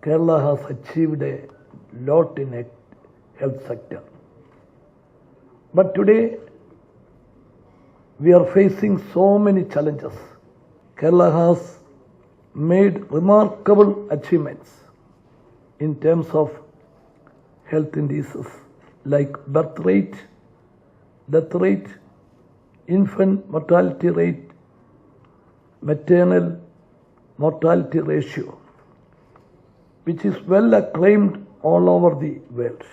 Kerala has achieved a lot in a health sector. But today, we are facing so many challenges. Kerala has made remarkable achievements in terms of health indices like birth rate, death rate, infant mortality rate, maternal mortality ratio, which is well acclaimed all over the world.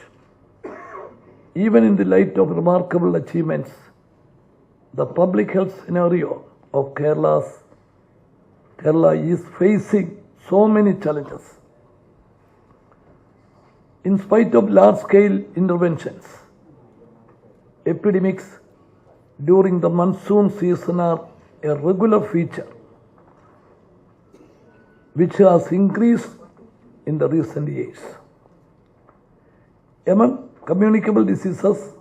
Even in the light of remarkable achievements, the public health scenario of Kerala is facing so many challenges. In spite of large-scale interventions, epidemics during the monsoon season are a regular feature, which has increased in the recent years. Among communicable diseases,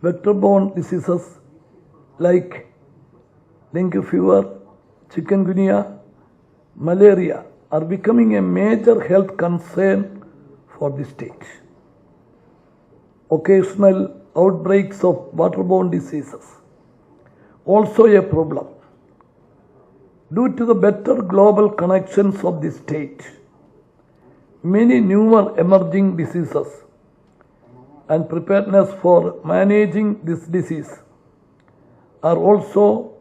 vector-borne diseases like dengue fever, chikungunya, malaria are becoming a major health concern for the state. Occasional outbreaks of waterborne diseases also a problem. Due to the better global connections of the state, many newer emerging diseases and preparedness for managing this disease are also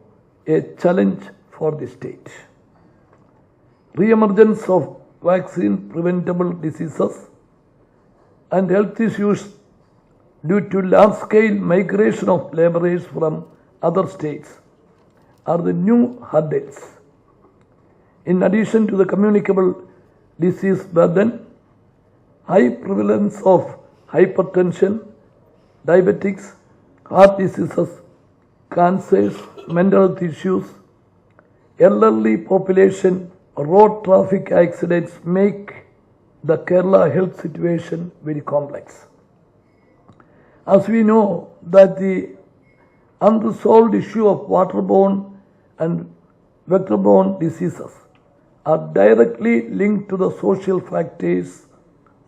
a challenge for the state. Re-emergence of vaccine-preventable diseases and health issues due to large-scale migration of laborers from other states are the new hurdles. In addition to the communicable disease burden, high prevalence of hypertension, diabetics, heart diseases, cancers, mental health issues, elderly population, road traffic accidents make the Kerala health situation very complex. As we know that the unresolved issue of waterborne and vector-borne diseases are directly linked to the social factors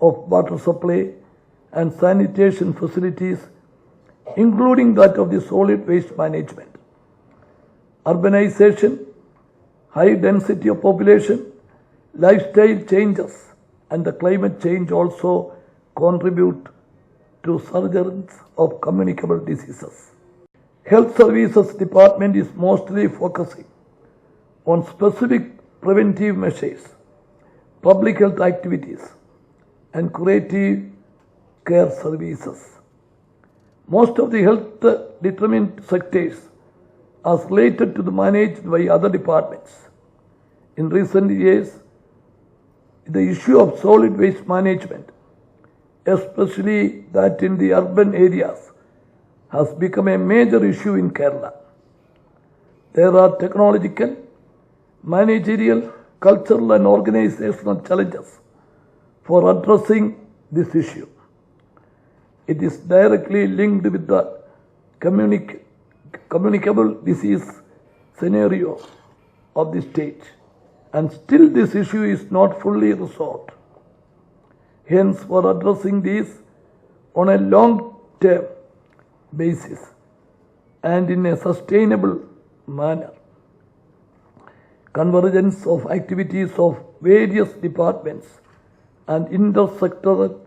of water supply and sanitation facilities, including that of the solid waste management. Urbanization, high density of population, lifestyle changes, and the climate change also contribute to surgence of communicable diseases. Health Services Department is mostly focusing on specific preventive measures, public health activities, and curative care services. Most of the health determined sectors are related to the managed by other departments. In recent years, the issue of solid waste management, especially that in the urban areas, has become a major issue in Kerala. There are technological, managerial, cultural and organizational challenges for addressing this issue. It is directly linked with the communicable disease scenario of the state, and still this issue is not fully resolved. Hence, for addressing these on a long-term basis and in a sustainable manner, convergence of activities of various departments and intersectoral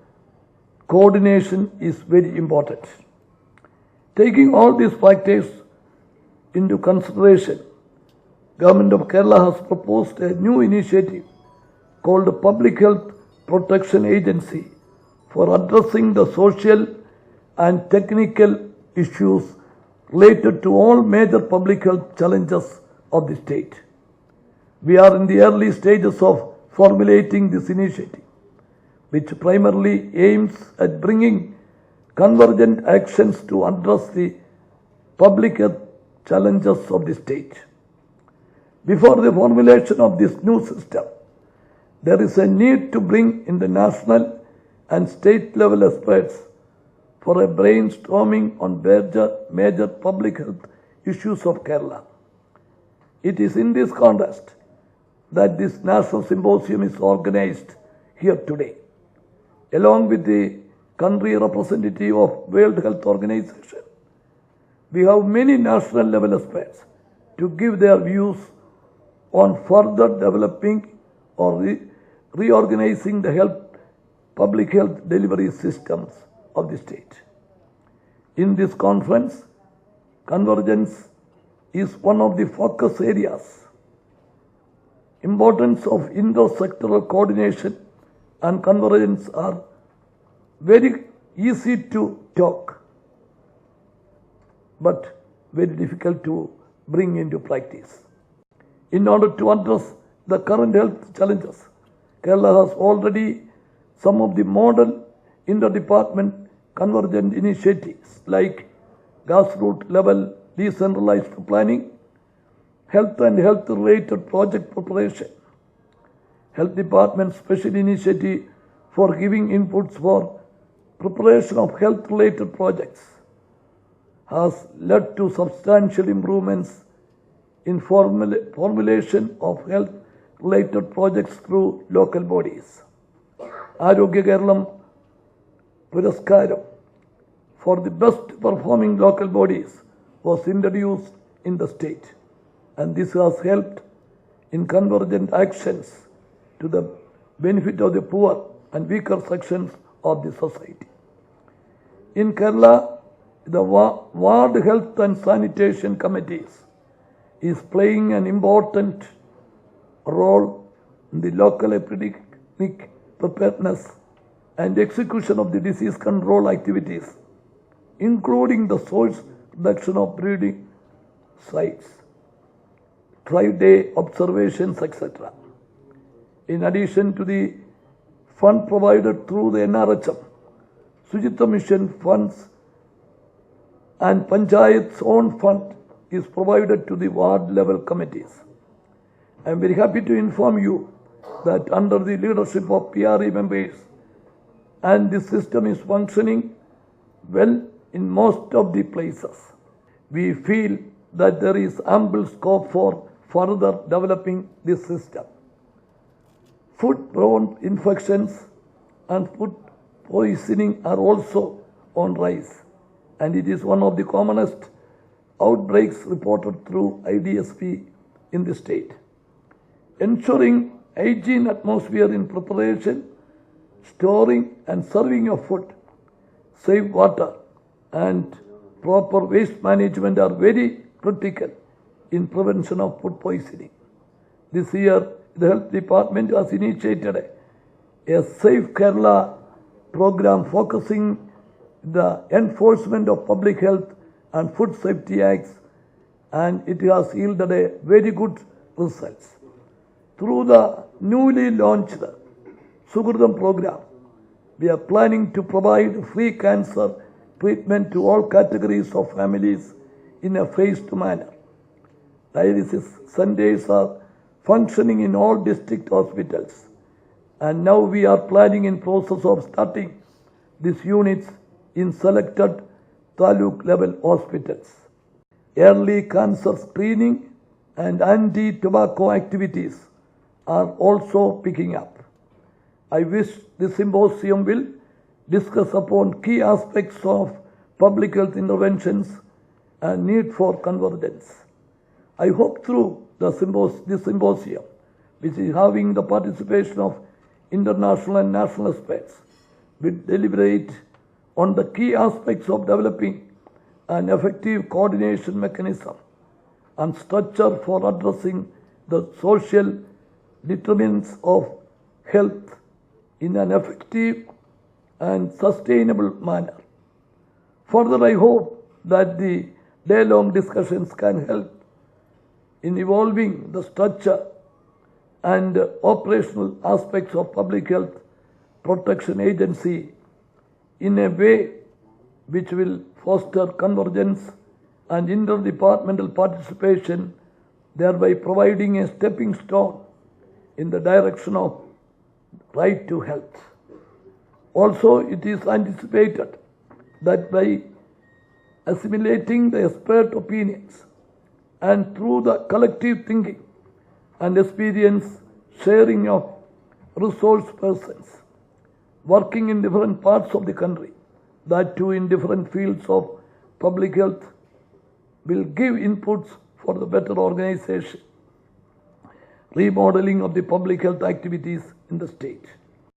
coordination is very important. Taking all these factors into consideration, Government of Kerala has proposed a new initiative called the Public Health Protection Agency for addressing the social and technical issues related to all major public health challenges of the state. We are in the early stages of formulating this initiative, which primarily aims at bringing convergent actions to address the public health challenges of the state. Before the formulation of this new system, there is a need to bring in the national and state level experts for a brainstorming on major public health issues of Kerala. It is in this context that this national symposium is organized here today. Along with the country representative of World Health Organization, we have many national level experts to give their views on further developing or reorganizing the public health delivery systems of the state. In this conference, convergence is one of the focus areas. Importance of intersectoral coordination and convergence are very easy to talk, but very difficult to bring into practice. In order to address the current health challenges, Kerala has already some of the model interdepartment convergent initiatives like grassroots level decentralized planning, health and health-related project preparation, Health Department special initiative for giving inputs for preparation of health-related projects has led to substantial improvements in formulation of health-related projects through local bodies. Arogya Kerala Puraskaram for the best performing local bodies was introduced in the state, and this has helped in convergent actions to the benefit of the poor and weaker sections of the society. In Kerala, the Ward Health and Sanitation Committees is playing an important role in the local epidemic preparedness and execution of the disease control activities, including the source reduction of breeding sites, tri-day observations, etc. In addition to the fund provided through the NRHM, Shujitva Mission funds and Panchayat's own fund is provided to the ward level committees. I am very happy to inform you that under the leadership of PRE members, and this system is functioning well in most of the places. We feel that there is ample scope for further developing this system. Food-borne infections and food poisoning are also on rise, and it is one of the commonest outbreaks reported through IDSP in the state. Ensuring hygiene atmosphere in preparation, storing and serving of food, safe water and proper waste management are very critical in prevention of food poisoning. This year, the Health Department has initiated a Safe Kerala program focusing the enforcement of public health and food safety acts, and it has yielded a very good results. Through the newly launched Sugurdam program, we are planning to provide free cancer treatment to all categories of families in a phased manner. Dialysis centers are functioning in all district hospitals, and now we are planning in process of starting these units in selected taluk level hospitals. Early cancer screening and anti-tobacco activities are also picking up. I wish the symposium will discuss upon key aspects of public health interventions and need for convergence. I hope through this symposium, which is having the participation of international and national experts, will deliberate on the key aspects of developing an effective coordination mechanism and structure for addressing the social determinants of health in an effective and sustainable manner. Further, I hope that the day-long discussions can help in evolving the structure and operational aspects of Public Health Protection Agency in a way which will foster convergence and interdepartmental participation, thereby providing a stepping stone in the direction of right to health. Also, it is anticipated that by assimilating the expert opinions and through the collective thinking and experience sharing of resource persons working in different parts of the country, that too in different fields of public health, will give inputs for the better organization, remodeling of the public health activities in the state.